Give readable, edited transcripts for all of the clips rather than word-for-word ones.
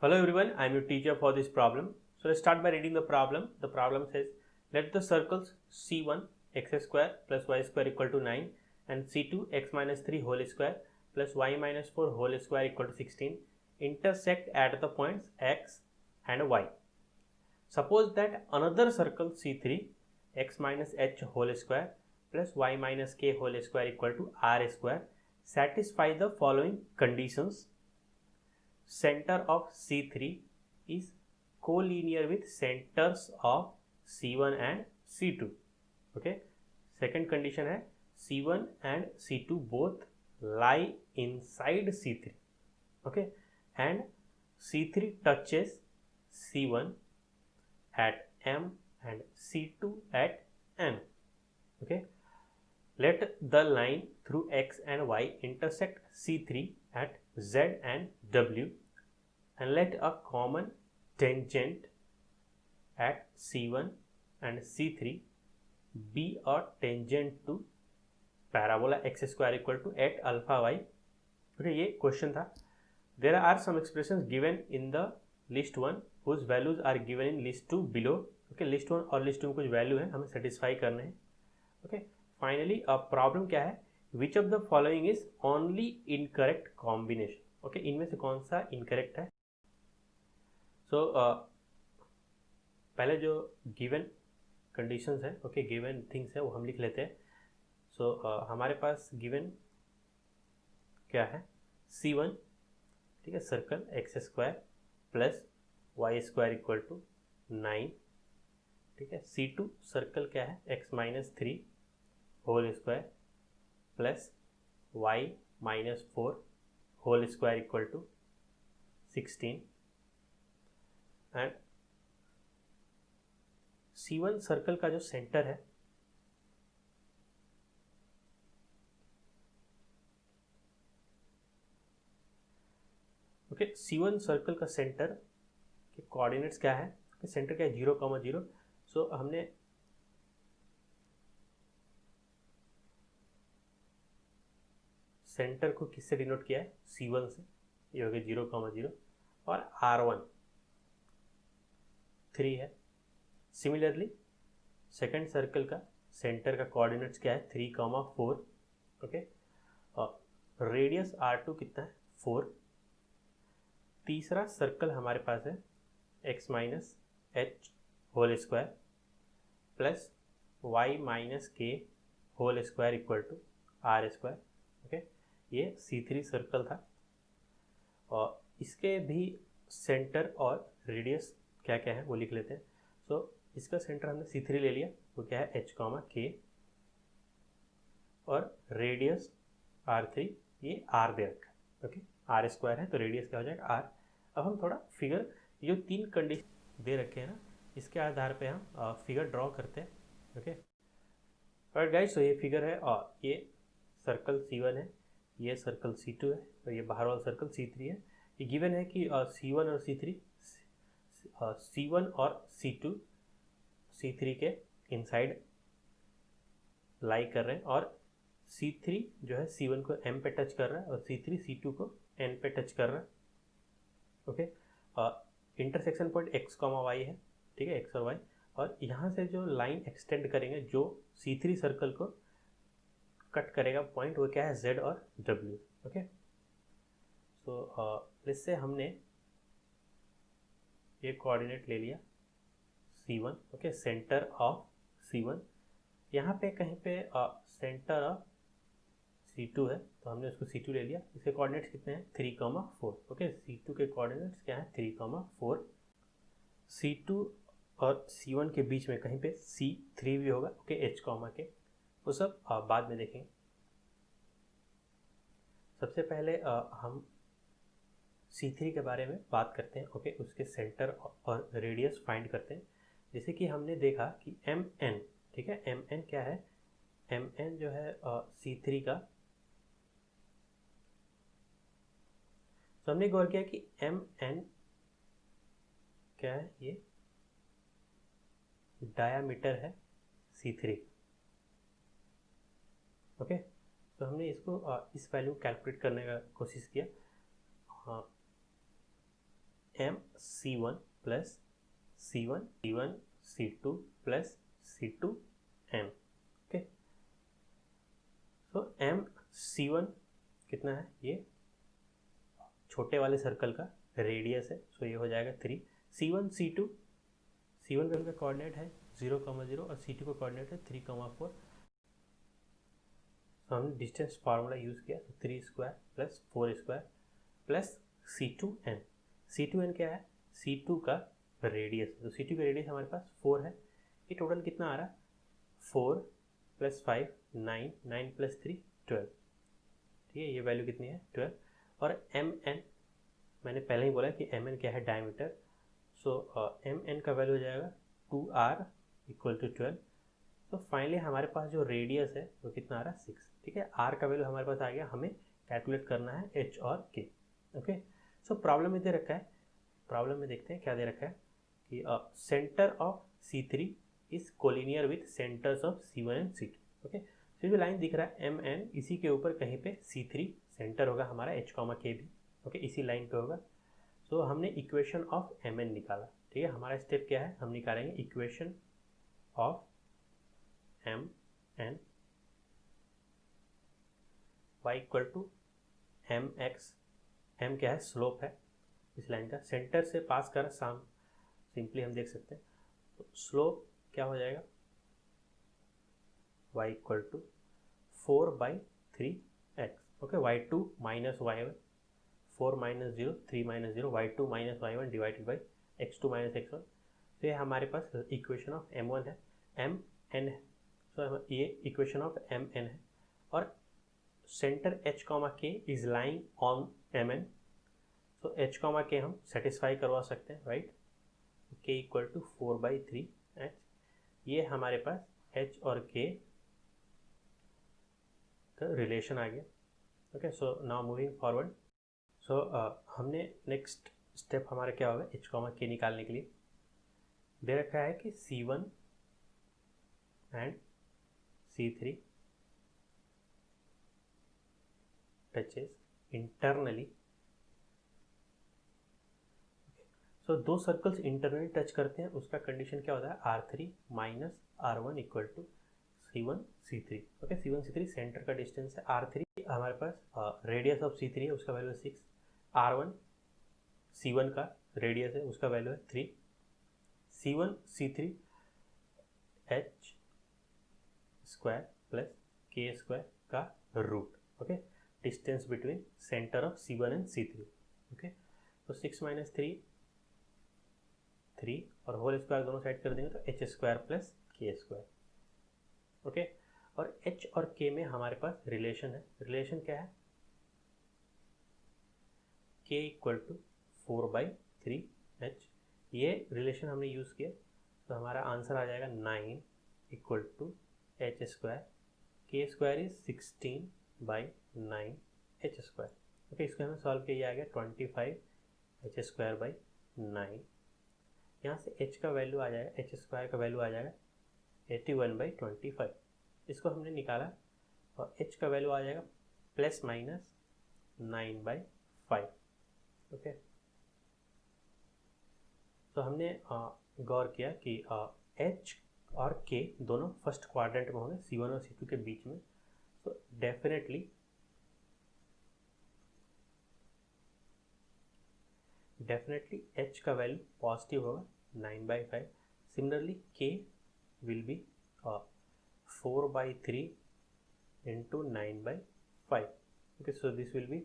Hello everyone, I am your teacher for this problem. So let's start by reading the problem. The problem says, let the circles C1 x square plus y square equal to 9 and C2 x minus 3 whole square plus y minus 4 whole square equal to 16 intersect at the points x and y. Suppose that another circle C3 x minus h whole square plus y minus k whole square equal to r square satisfy the following conditions. Center of C3 is collinear with centers of C1 and C2. Okay. Second condition है C1 and C2 both lie inside C3. Okay. And C3 touches C1 at M and C2 at N. Okay. Let the line through X and Y intersect C3 at Z and W and let a common tangent at C1 and C3 be a tangent to parabola x square equal to at alpha y. Okay, ये question था. There are some expressions given in the list 1 whose values are given in list 2 below. Okay, list 1 और list 2 में कुछ value है, हमें satisfy करने हैं. Okay, finally problem क्या है? Which of the following is only incorrect combination. Okay, इनमें से कौन सा इनकरेक्ट है? सो पहले जो गिवन कंडीशंस है, ओके, गिवन थिंग्स है वो हम लिख लेते हैं. सो हमारे पास गिवन क्या है? C1, ठीक है, circle x square plus y square equal to 9. ठीक है. C2 सर्कल क्या है? x minus 3 whole square plus y minus 4 whole square equal to 16. And C1 circle का जो सेंटर है ओके, C1 सर्कल का सेंटर के कोऑर्डिनेट्स क्या है? सेंटर क्या है? 0,0. सो हमने सेंटर को किससे डिनोट किया है? C1 से. ये हो गया 0,0 और R1 3 है. सिमिलरली सेकंड सर्कल का सेंटर का कोऑर्डिनेट्स क्या है? 3,4. ओके, और रेडियस R2 कितना है? 4. तीसरा सर्कल हमारे पास है x minus h whole square plus y minus k whole square equal to r square. Okay, ये C3 सर्कल था और इसके भी सेंटर और रेडियस क्या क्या है वो लिख लेते हैं. सो इसका सेंटर हमने C3 ले लिया, वो क्या है? h, k और रेडियस R3 ये R दे रखा है. ओके, आर स्क्वायर है तो रेडियस क्या हो जाएगा? R. अब हम थोड़ा फिगर, ये जो 3 कंडीशन दे रखे हैं ना, इसके आधार पे हम फिगर ड्रॉ करते हैं. ओके, और गाइस, तो ये फिगर है और ये सर्कल C1 है, ये सर्कल C2 है और ये बाहर वाला सर्कल C3 है. ये गिवन है कि C1 और C3 C1 और C2 C3 के इनसाइड लाई कर रहे हैं और C3 जो है C1 को M पे टच कर रहा है और C3 C2 को N पे टच कर रहा है. Okay, intersection point x, y है. ठीक है, x और y, और यहाँ से जो लाइन एक्सटेंड करेंगे जो C3 सर्कल को कट करेगा पॉइंट, वो क्या है? Z और W. ओके, सो इससे हमने ये कोऑर्डिनेट ले लिया C1. Okay, centre of C1. यहाँ पे कहीं पे सेंटर ऑफ C2 है तो हमने उसको C2 ले लिया. इसके कोऑर्डिनेट्स कितने हैं? 3,4. ओके, C2 के कोऑर्डिनेट्स क्या है? 3,4. C2 और C1 के बीच में कहीं पे C3 भी होगा. ओके, h, के वो सब बाद में देखेंगे. सबसे पहले हम C3 के बारे में बात करते हैं. ओके, उसके सेंटर और रेडियस फाइंड करते हैं. जैसे कि हमने देखा कि MN, ठीक है, MN क्या है? MN जो है C3 का, तो हमने गौर किया कि MN क्या है? ये डायामीटर है C3. ओके, तो हमने इसको इस वैल्यू कैलकुलेट करने का कोशिश किया. MC1 plus C1 C1 C2 plus C2M। Okay, सो MC1 कितना है, ये छोटे वाले सर्कल का रेडियस है, सो ये हो जाएगा 3। C1 C2, C1 का कोऑर्डिनेट है 0, 0 और C2 का कोऑर्डिनेट है 3, 4। तो हमने डिस्टेंस फार्मूला यूज़ किया, तो 3 square plus 4 square plus C2n। C2n क्या है, C2 का रेडियस, तो C2 का रेडियस हमारे पास 4 है। ये टोटल कितना आ रहा है, 4 प्लस 5 9, 9 प्लस 3 12। ठीक है, ये वैल्यू कितनी है 12। और mn मैंने पहले ही बोला कि mn क्या है, डायमीटर। सो mn का वैल्यू हो जाएगा 2r इक्वल टू 12। तो फाइनली हमारे पास जो रेडियस है वो कितना आ रहा है 6। ठीक है, r का वैल्यू हमारे पास आ गया, हमें कैलकुलेट करना है h और k। ओके, सो प्रॉब्लम में दे रखा है, प्रॉब्लम में देखते हैं क्या दे रखा है कि centre of C3 is collinear with centres of C1 and C2। Okay, तो जो लाइन दिख रहा है mn, इसी के ऊपर कहीं पे C3 सेंटर होगा हमारा, h, k भी। ओके, इसी लाइन पे होगा। सो हमने इक्वेशन ऑफ mn निकाला। ठीक है, हमारा स्टेप क्या है, हम निकालेंगे equation of mn y equal to mx। m क्या है, स्लोप है इस लाइन का, सेंटर से पास कर साम, सिंपली हम देख सकते हैं। तो स्लोप क्या हो जाएगा, y equal to 4/3x। Okay, y2 minus y1, 4 minus 0 3 minus 0, y2 minus y1 divided by x2 minus x1। तो ये हमारे पास इक्वेशन ऑफ m1 है, mn है। सो ये इक्वेशन ऑफ mn है, और centre h, k is lying on mn। तो h, k हम सेटिस्फाई करवा सकते हैं, right. k equal to 4/3h, ये हमारे पास h और k का रिलेशन आ गया। Okay, so now moving forward. So हमने नेक्स्ट स्टेप हमारा क्या होगा, h, k निकालने के लिए दे रखा है कि C1 and C3 touches internally. सो दो सर्कल्स इंटरनली टच करते हैं, उसका कंडीशन क्या होता है, R3 minus R1 equal to C1 C3। Okay, C1 C3 centre का डिस्टेंस है, R3 हमारे पास रेडियस ऑफ C3 है, उसका वैल्यू है 6। R1 C1 का रेडियस है, उसका वैल्यू है 3। C1 C3 h square plus k square का रूट। Okay, distance between centre of C1 and C3। Okay, तो 6 माइनस 3 3 और होल स्क्वायर दोनों साइड कर देंगे तो h square plus k square. Okay, और h और k में हमारे पास रिलेशन है, रिलेशन क्या है, k इक्वल टू 4/3h। ये रिलेशन हमने यूज़ किया, तो हमारा आंसर आ जाएगा 9 equal to h square, k square is 16/9 h square. Okay, इसको हमें सॉल्व किया, आ गया 25 h स्क्वायर बाई 9। यहाँ से h का वैल्यू आ जाएगा, h स्क्वायर का वैल्यू आ जाएगा 81/25। इसको हमने निकाला और h का वैल्यू आ जाएगा प्लस माइनस 9/5। ओके, तो हमने गौर किया कि h और k दोनों फर्स्ट क्वाड्रेंट में होंगे, C1 और C2 के बीच में। तो डेफिनेटली h का वैल्यू पॉजिटिव होगा 9/5। Similarly k will be 4/3 into 9/5। Okay, so this will be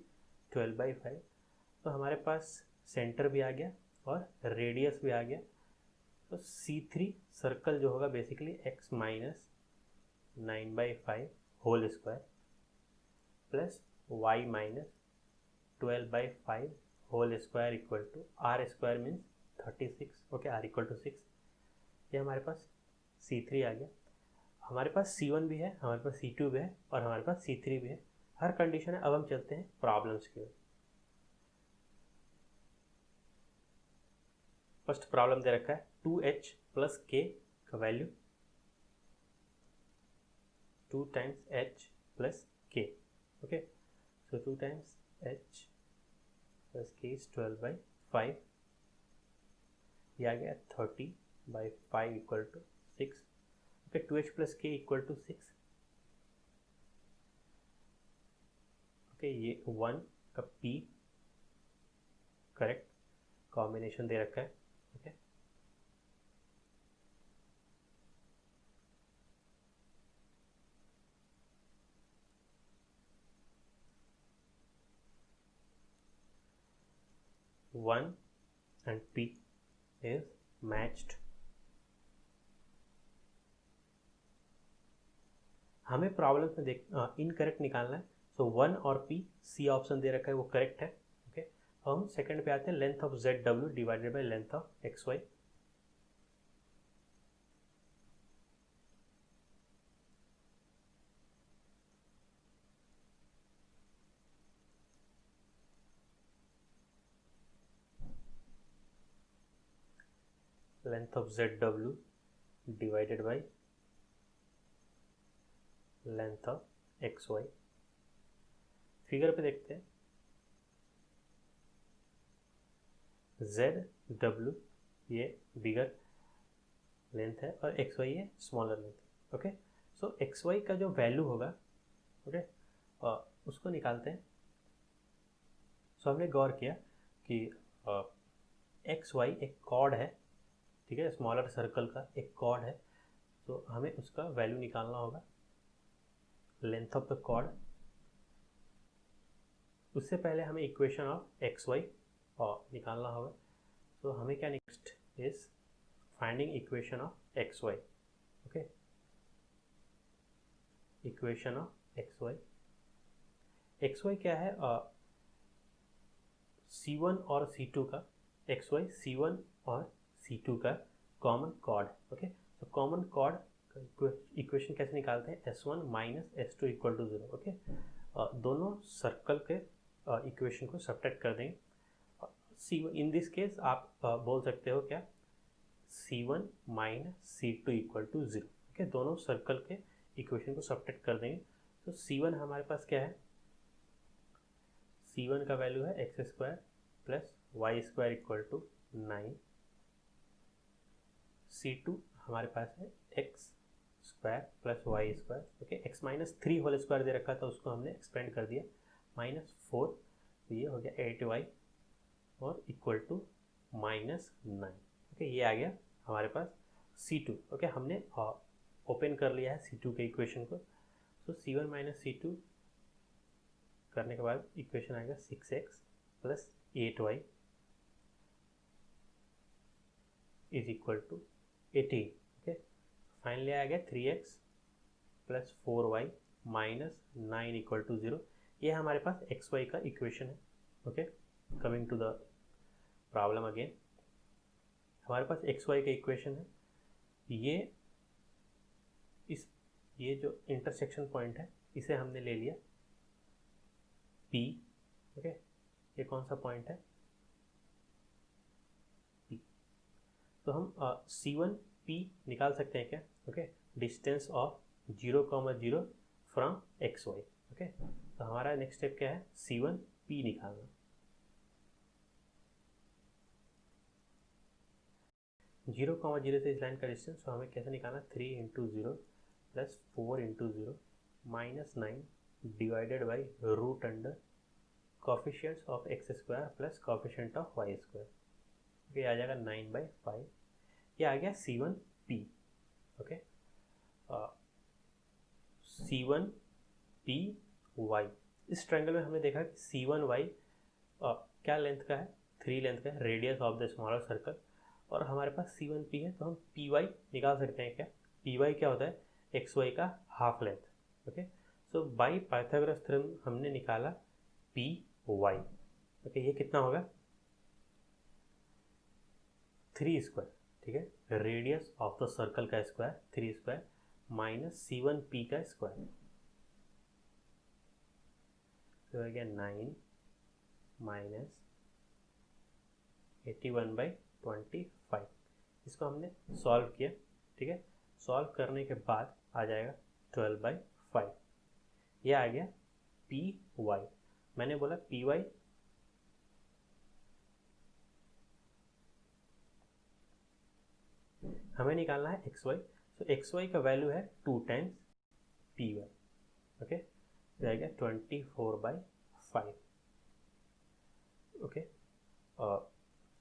12/5। तो हमारे पास सेंटर भी आ गया और रेडियस भी आ गया। तो C3 सर्कल जो होगा basically x minus 9/5 whole square plus y minus 12/5 whole square equal to r square means 36। Okay, r equal to 6। ये हमारे पास C3 आ गया। हमारे पास C1 भी है, हमारे पास C2 भी है और हमारे पास C3 भी है, हर कंडीशन है। अब हम चलते हैं प्रॉब्लम्स की ओर। फर्स्ट प्रॉब्लम दे रखा है 2h प्लस k का value 2 times h plus k। Okay, so 2 times h plus k is 12/5 ये आ गया 30/5 equal to 6. Okay, 2h plus k equal to 6. Okay, ये 1 का p करेक्ट कॉम्बिनेशन दे रखा है. Okay, one and p is matched. हमें प्रॉब्लम में देख इनकरेक्ट निकालना है. सो 1 और p सी ऑप्शन दे रखा है वो करेक्ट है. ओके, हम सेकंड पे आते हैं. Length of ZW divided by length of XY. Length of ZW divided by length of XY. Figure पे देखते हैं. ZW ये बिगर लेंथ है और XY ये स्मॉलर लेंथ है. ओके, सो XY का जो वैल्यू होगा, ओके, उसको निकालते हैं. सो हमने गौर किया कि XY एक कॉर्ड है. ठीक है, स्मॉलर सर्कल का एक कॉर्ड है. तो हमें उसका वैल्यू निकालना होगा, लेंथ ऑफ द कॉर्ड. उससे पहले हमें इक्वेशन ऑफ XY निकालना होगा. तो हमें क्या next is finding equation of XY. Okay, equation of XY. XY क्या है? C1 और C2 का, XY C1 और C2 का कॉमन कॉर्ड. ओके, तो कॉमन कॉर्ड इक्वेशन कैसे निकालते हैं? S1 minus S2 equal to 0. Okay, दोनों सर्कल के इक्वेशन को सब्ट्रैक्ट कर देंगे. C1 इन दिस केस आप बोल सकते हो क्या? C1 minus C2 equal to 0. Okay, दोनों सर्कल के इक्वेशन को सब्ट्रैक्ट कर देंगे. तो C1 हमारे पास क्या है? C1 का वैल्यू है x square plus y square equal to 9. C2 हमारे पास है x square plus y square. Okay, x minus 3 whole square दे रखा था, उसको हमने एक्सपेंड कर दिया -4. तो ये हो गया 8y और इक्वल टू -9. ओके, ये आ गया हमारे पास C2. ओके, हमने ओपन कर लिया है C2 के इक्वेशन को. तो C1 माइनस C2 करने के बाद इक्वेशन आएगा 6x plus 8y is equal to 18. Okay, finally आ गया 3x plus 4y minus 9 equal to 0. ये हमारे पास XY का इक्वेशन है. Okay, coming to the problem again. हमारे पास XY का इक्वेशन है. ये जो इंटरसेक्शन पॉइंट है इसे हमने ले लिया P. ओके, ये कौन सा पॉइंट है? P. तो हम C1 P निकाल सकते हैं क्या? Okay, distance of 0,0 from XY. Okay, तो हमारा नेक्स्ट स्टेप क्या है? C1 P निकालना. 0,0 से इस लाइन का डिस्टेंस. तो हमें कैसे निकालना? 3 into 0 plus 4 into 0 minus 9 divided by root under coefficients of x square plus coefficient of y square. Okay, आ जाएगा 9/5. ये आ गया C1 P. Okay, C1 P y. इस ट्रायंगल में हमने देखा कि C1 y क्या लेंथ का है? 3 लेंथ का है, radius of the smaller circle. और हमारे पास C1 P है, तो हम Py निकाल सकते हैं क्या? Py क्या होता है? XY का half length. Okay, so by Pythagoras theorem हमने निकाला Py. ओके, ये कितना होगा? 3 स्क्वायर. ठीक है, रेडियस ऑफ द सर्कल का square 3 square minus C1 P का स्क्वायर. तो हो गया 9 माइनस 81/25. इसको हमने सॉल्व किया. ठीक है, सॉल्व करने के बाद आ जाएगा 12/5. यह आ गया Py. मैंने बोला Py हमें निकालना है एक्स वाई। सो एक्स वाई का वैल्यू है 2 टाइम्स पी वाई। ओके, जाएगा 24/5। ओके, और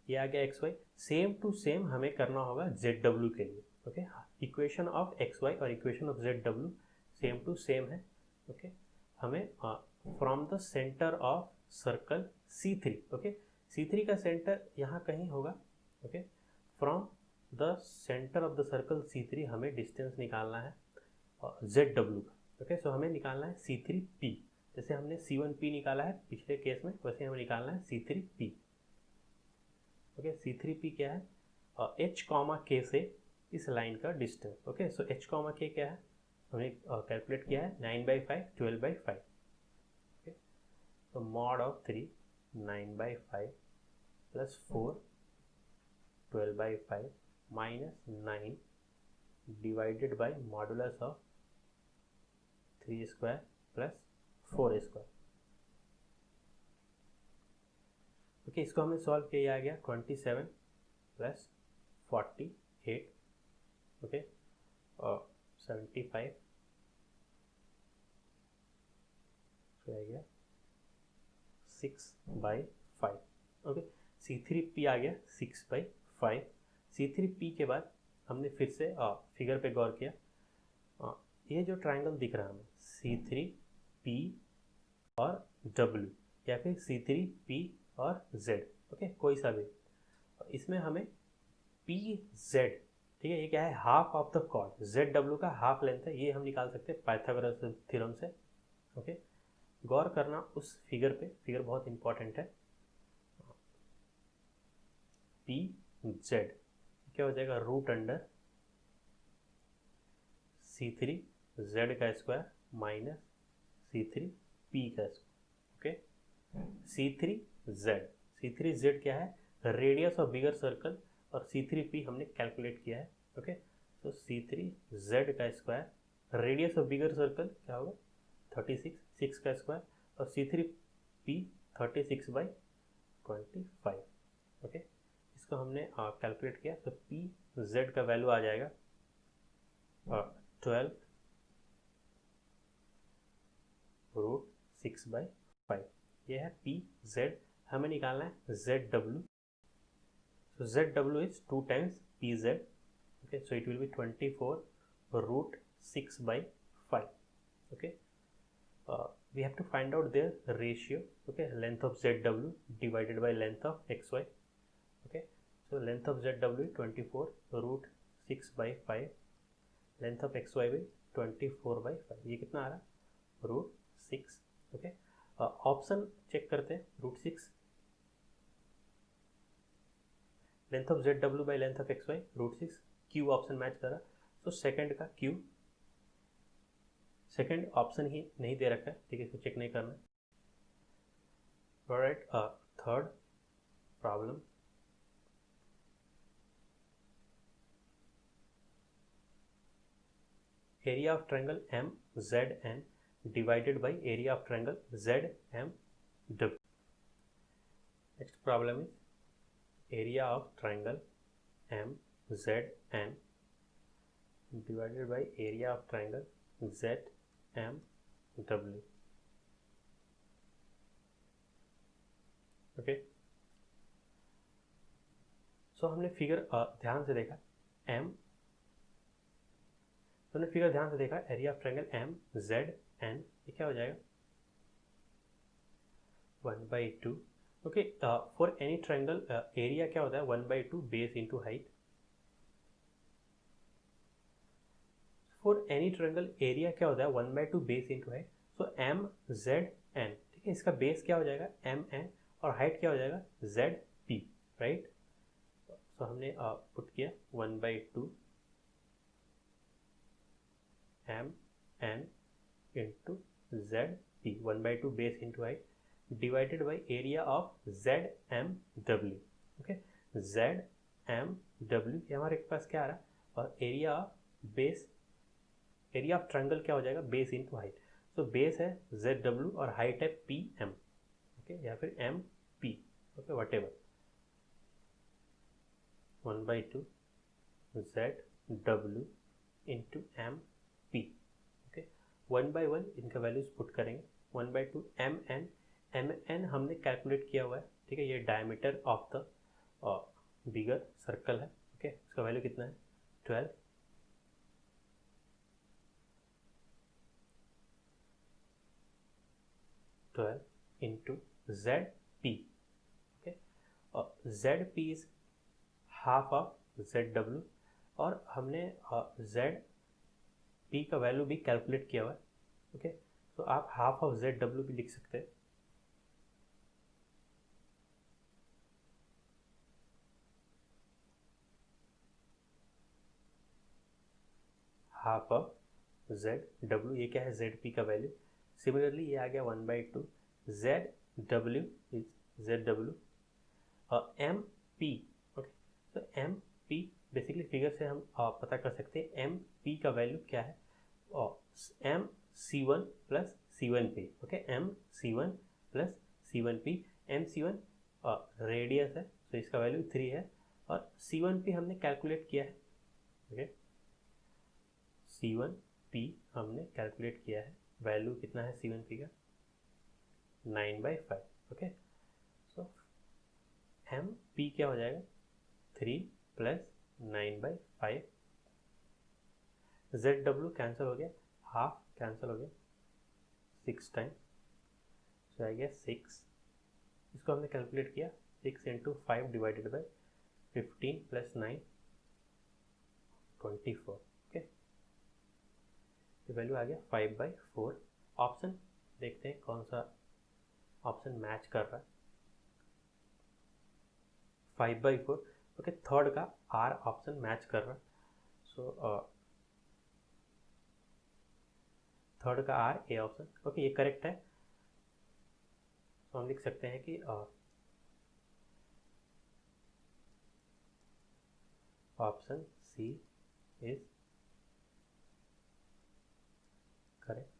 ये आ गया x y. Same to same हमें करना होगा जेड डब्ल्यू के लिए। Okay, equation of x y और इक्वेशन ऑफ जेड डब्ल्यू सेम टू सेम है। ओके, हमें from the centre of circle C3, okay, C3 का सेंटर यहाँ कहीं होगा। Okay, from the centre of the circle C3 हमें डिस्टेंस निकालना है जेड डब्ल्यू का। ओके, सो हमें निकालना है C3P। जैसे हमने C1P निकाला है पिछले केस में, वैसे हमें निकालना है C3P। ओके, C3P क्या है? H, K से इस लाइन का डिस्टेंस। ओके, सो H, K क्या है? हमने कैलकुलेट किया है 9/5, 12/5। ओके, तो mod of 3 9/5 plus 4 12/5 minus 9 divided by modulus of 3 square plus 4 square. Okay, इसको हमने सॉल्व किया, आ गया 27 प्लस 48। ओके, और 75 आ गया 6/5। ओके, C3P आ गया 6/5। C3P के बाद हमने फिर से फिगर पे गौर किया। ये जो ट्रायंगल दिख रहा है हमें C3P और W, या फिर C3P और Z, ओके, कोई सा भी, इसमें हमें PZ, ठीक है, ये क्या है? Half of the chord. ZW का हाफ लेंथ है, ये हम निकाल सकते हैं पाइथागोरस थ्योरम से। ओके, गौर करना उस फिगर पे, फिगर बहुत इंपॉर्टेंट है। PZ क्या हो जाएगा? रूट अंडर C3Z का स्क्वायर माइनस C3P का स्क्वायर। ओके, C3Z क्या है? रेडियस ऑफ बिगर सर्कल, और C3P हमने कैलकुलेट किया है। ओके, तो C3Z का square, radius of bigger circle क्या होगा? 36, 6 का स्क्वायर, और C3P 36/25। ओके, इसको हमने कैलकुलेट किया, तो PZ का वैल्यू आ जाएगा 12√6/5। ये है PZ। हमें निकालना है ZW। So ZW is 2 times PZ. Okay, so it will be 24√6/5. Okay, we have to find out their ratio. Okay, length of ZW divided by length of XY. Okay, so length of ZW 24√6/5, length of XY by 24/5। ये कितना आ रहा है? √6। Okay, option check करते हैं। √6, length of ZW by length of XY, √6। Q option match कर रहा, तो second का Q, सेकंड ऑप्शन ही नहीं दे रखा है, ठीक है, इसको चेक नहीं करना। Alright, third problem, area of triangle MZN divided by area of triangle ZMW. Next problem is area of triangle MZN divided by area of triangle ZMW. Okay, so हमने figure ध्यान से देखा हमने फिगर ध्यान से देखा, एरिया ऑफ ट्रायंगल MZN, ये क्या हो जाएगा? 1/2। Okay, for any triangle area क्या होता है? 1/2 base into height. For any triangle area क्या होता है? 1/2 बेस इंटू हाइट। सो MZN, ठीक है, इसका बेस क्या हो जाएगा? MN, और हाइट क्या हो जाएगा? ZP, right. सो हमने पुट किया 1/2 MN into ZP, 1/2 base into height divided by area of ZMW. Okay, ZMW ये हमारे पास क्या आ रहा है? और area of base, area of triangle क्या हो जाएगा? Base into height. So base है ZW और हाइट है PM, ओके, या फिर MP, okay, whatever. 1/2 ZW into M P. Okay, 1/1 इनका वैल्यूज पुट करेंगे। 1/2 एम एन हमने कैलकुलेट किया हुआ है, ठीक है। ये diameter of the bigger circle है। ओके, इसका वैल्यू कितना है 12। Into Z P. ओके, और Z P is half of z W, और हमने जेड पी का वैल्यू भी कैलकुलेट किया हुआ है। ओके, तो आप हाफ ऑफ जेड डब्ल्यू भी लिख सकते हैं। हाफ ऑफ जेड डब्ल्यू, ये क्या है जेड पी का वैल्यू। सिमिलरली ये आ गया 1/2 Z W is Z W और एम पी। ओके, तो एम पी बेसिकली फिगर से हम पता कर सकते हैं एम पी का वैल्यू क्या है, और M C one plus C one P. Okay, M C one plus C one P. M C one radius है, तो इसका वैल्यू 3 है, और सी वन पी हमने कैलकुलेट किया है। ओके, सी वन पी हमने कैलकुलेट किया है, वैल्यू कितना है सी वन पी का 9/5। ओके, सो एम पी क्या हो जाएगा 3 प्लस 9/5। जेड डब्ल्यू कैंसिल हो गया, हाफ कैंसिल हो गया 6 टाइम, सो आ गया 6। इसको हमने कैलकुलेट किया 6 into 5 divided by 15 plus 9 24। Okay, value आ गया 5/4। ऑप्शन देखते हैं कौन सा ऑप्शन मैच कर रहा है। 5/4। ओके, थर्ड का आर ऑप्शन मैच कर रहा है, सो थर्ड का आर ए ऑप्शन। ओके, ये करेक्ट है, तो हम लिख सकते हैं कि ऑप्शन सी इज करेक्ट।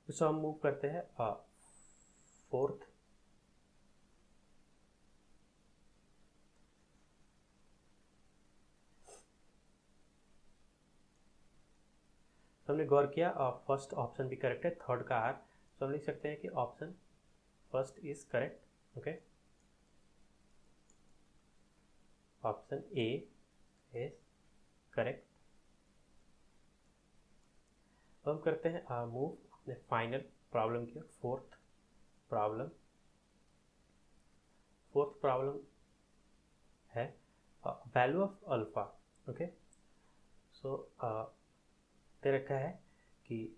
तो हम मूव करते हैं फोर्थ। हमने गौर किया फर्स्ट ऑप्शन भी करेक्ट है, थर्ड का आर, तो हम लिख सकते हैं कि option first is correct. Okay, option A is correct. तो हम करते हैं मूव अपने फाइनल प्रॉब्लम की, फोर्थ प्रॉब्लम। फोर्थ प्रॉब्लम है value of alpha. Okay, so दे रखा है कि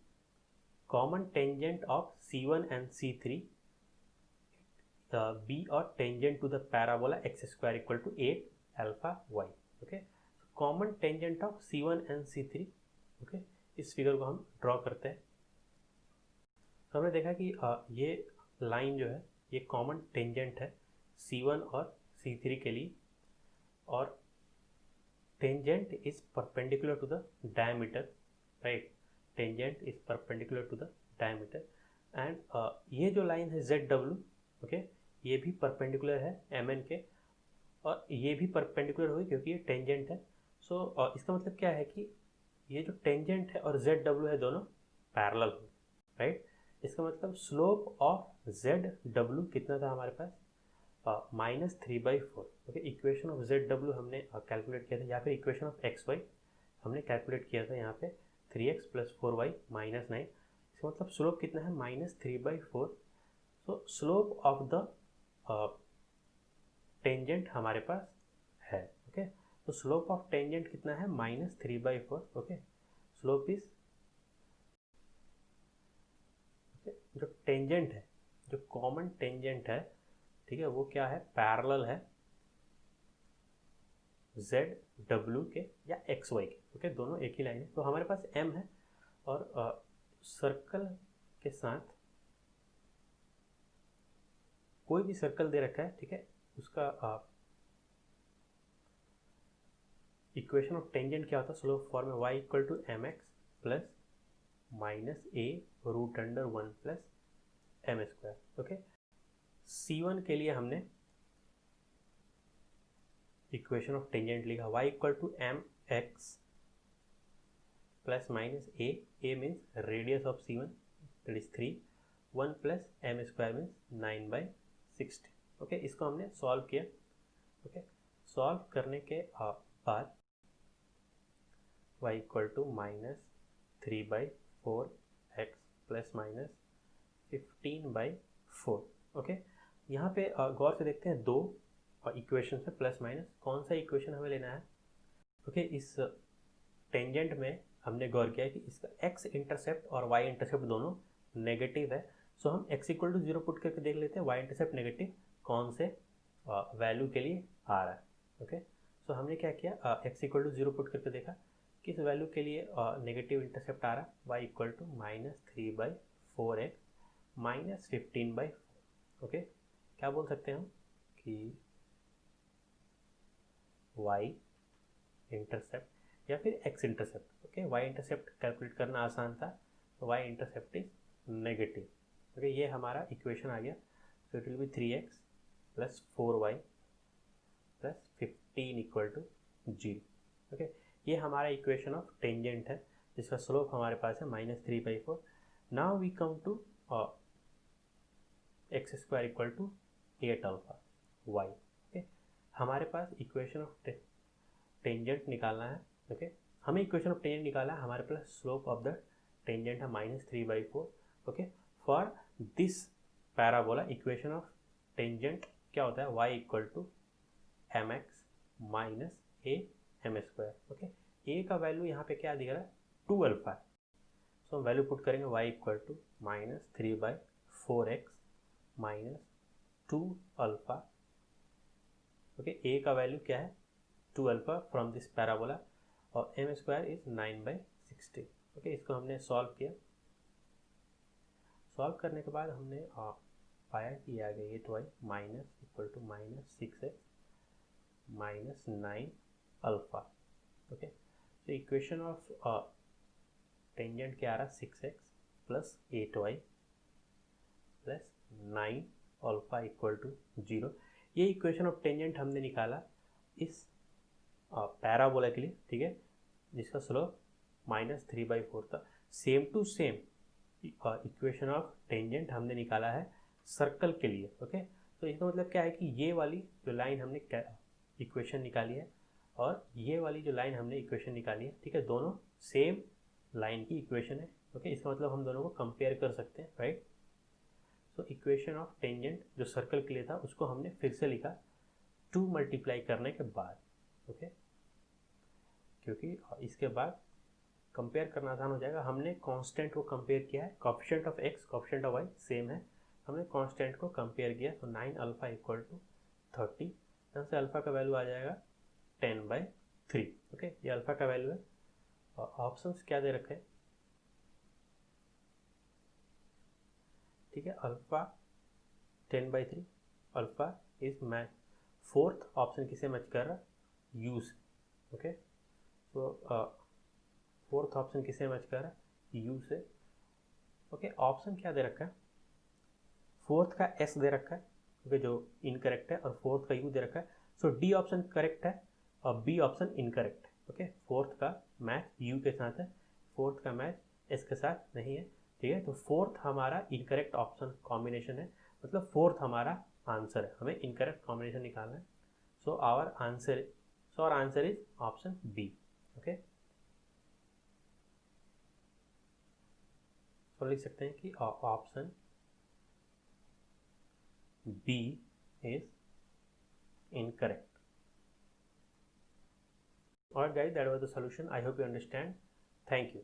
common tangent of C1 and C3 be और tangent to the parabola x² equal to 8 alpha y। Okay, common tangent of C1 and C3। Okay, इस figure को हम draw करते हैं। तो हमने देखा कि ये लाइन जो है ये कॉमन टेंजेंट है C1 और C3 के लिए, और tangent is perpendicular to the diameter, right. Tangent is perpendicular to the diameter, and ये जो लाइन है ZW, ओके, ये भी परपेंडिकुलर है MN के, और ये भी परपेंडिकुलर हुई क्योंकि ये टेंजेंट है। सो इसका मतलब क्या है कि ये जो टेंजेंट है और ZW है दोनों पैरेलल हो, राइट। इसका मतलब स्लोप ऑफ ZW कितना था हमारे पास -3/4। ओके, इक्वेशन ऑफ ZW हमने कैलकुलेट किया था, या फिर इक्वेशन ऑफ XY हमने कैलकुलेट किया था यहाँ पे 3x + 4y - 9। इसका मतलब स्लोप कितना है -3/4। सो स्लोप ऑफ द टेंजेंट हमारे पास है। ओके, तो स्लोप ऑफ टेंजेंट कितना है -3/4। ओके, स्लोप इज, जो टेंजेंट है, जो कॉमन टेंजेंट है, ठीक है, वो क्या है पैरेलल है ZW के या XY के। ओके, दोनों एक ही लाइन है। तो हमारे पास M है, और सर्कल के साथ कोई भी सर्कल दे रखा है, ठीक है, उसका इक्वेशन ऑफ टेंजेंट क्या होता है, स्लोप फॉर्म में y = mx + -a √1 + m square. Okay, C1 के लिए हमने इक्वेशन ऑफ टेंजेंट लिखा y equal to m x plus minus a means radius of C1 that is 3, 1 plus m square means 9/60. Okay, इसको हमने solve किया. Okay, solve करने के बाद y equal to minus 3/4 x plus minus 15/4. Okay, यहाँ पे गौर से देखते हैं दो इक्वेशन से प्लस माइनस कौन सा इक्वेशन हमें लेना है. ओके, इस टेंजेंट में हमने गौर किया कि इसका x इंटरसेप्ट और y इंटरसेप्ट दोनों नेगेटिव है. सो हम x इक्वल टू 0 पुट करके देख लेते हैं y इंटरसेप्ट नेगेटिव कौन से वैल्यू के लिए आ रहा है. ओके, सो हमने क्या किया, x इक्वल टू 0 पुट करके देखा किस वैल्यू के लिए नेगेटिव इंटरसेप्ट आ रहा है. y equal to minus 3/4x minus 15/4. Okay, क्या बोल सकते हैं हम कि y इंटरसेप्ट या फिर x intercept. Okay, y intercept calculate करना आसान था तो y intercept is negative. Okay, ये हमारा इक्वेशन आ गया. So it will be 3x plus 4y plus 15 equal to 0. Okay, ये हमारा इक्वेशन ऑफ टेंजेंट है जिसका स्लोप हमारे पास है -3/4. Now we come to x square equal to 8 alpha y. Okay, हमारे पास इक्वेशन ऑफ टेंजेंट निकालना है. ओके, हमें इक्वेशन ऑफ टेंजेंट निकालना है. हमारे पास स्लोप ऑफ द टेंजेंट है -3/4. Okay, for this parabola equation of tangent क्या होता है, y equal to m x minus a m square. Okay, a का वैल्यू यहाँ पे क्या दिख रहा है 2 अल्फा. सो हम वैल्यू पुट करेंगे y equal to -3/4x minus 2 alpha. Okay, a का वैल्यू क्या है 2 अल्फा फ्रॉम दिस पैराबोला और एम स्क्वायर इज 9/60. ओके, इसको हमने सॉल्व किया. सॉल्व करने के बाद हमने पाया कि आ गया ये तो y minus equal to -6x minus 9 alpha. Okay, तो इक्वेशन ऑफ टेंजेंट क्या आ रहा है 6x plus 8y plus 9 alpha equal to 0. ये इक्वेशन ऑफ टेंजेंट हमने निकाला इस पैराबोला के लिए. ठीक है, जिसका स्लोप -3/4 था. Same to same equation of tangent हमने निकाला है सर्कल के लिए. ओके, तो इसका मतलब क्या है कि ये वाली जो लाइन हमने इक्वेशन निकाली है और ये वाली जो लाइन हमने इक्वेशन निकाली है, ठीक है, दोनों सेम लाइन की इक्वेशन है. ओके, इसका मतलब हम दोनों को कंपेयर कर सकते हैं, right. So equation of tangent जो सर्कल के लिए था उसको हमने फिर से लिखा 2 मल्टीप्लाई करने के बाद. ओके, क्योंकि इसके बाद कंपेयर करना आसान हो जाएगा. हमने कांस्टेंट को कंपेयर किया है, coefficient of x coefficient of y same है, हमने कांस्टेंट को कंपेयर किया. तो 9 अल्फा इक्वल टू 30. यहाँ से अल्फा का वैल्यू आ जाएगा 10/3. ओके, ये अल्फा का वैल्यू है. और ऑप्शंस क्या दे रखे हैं, ठीक है, alpha 10/3. Alpha is match fourth option किसे मैच कर रहा है यू से. ओके, तो फोर्थ ऑप्शन किसे मैच कर रहा है यू से. ओके, ऑप्शन क्या दे रखा है, फोर्थ का एस दे रखा है, ओके, जो इनकरेक्ट है, और फोर्थ का यू दे रखा है. सो डी ऑप्शन करेक्ट है और बी ऑप्शन इनकरेक्ट है. ओके, फोर्थ का मैच यू के साथ है, फोर्थ का मैच एस के साथ नहीं है. ठीक है, तो फोर्थ हमारा इनकरेक्ट ऑप्शन कॉम्बिनेशन है, मतलब फोर्थ हमारा आंसर है. हमें इनकरेक्ट कॉम्बिनेशन निकालना है. So our answer is option B. Okay, तो लिख सकते हैं कि option B is incorrect. Alright guys, that was the solution. I hope you understand. Thank you.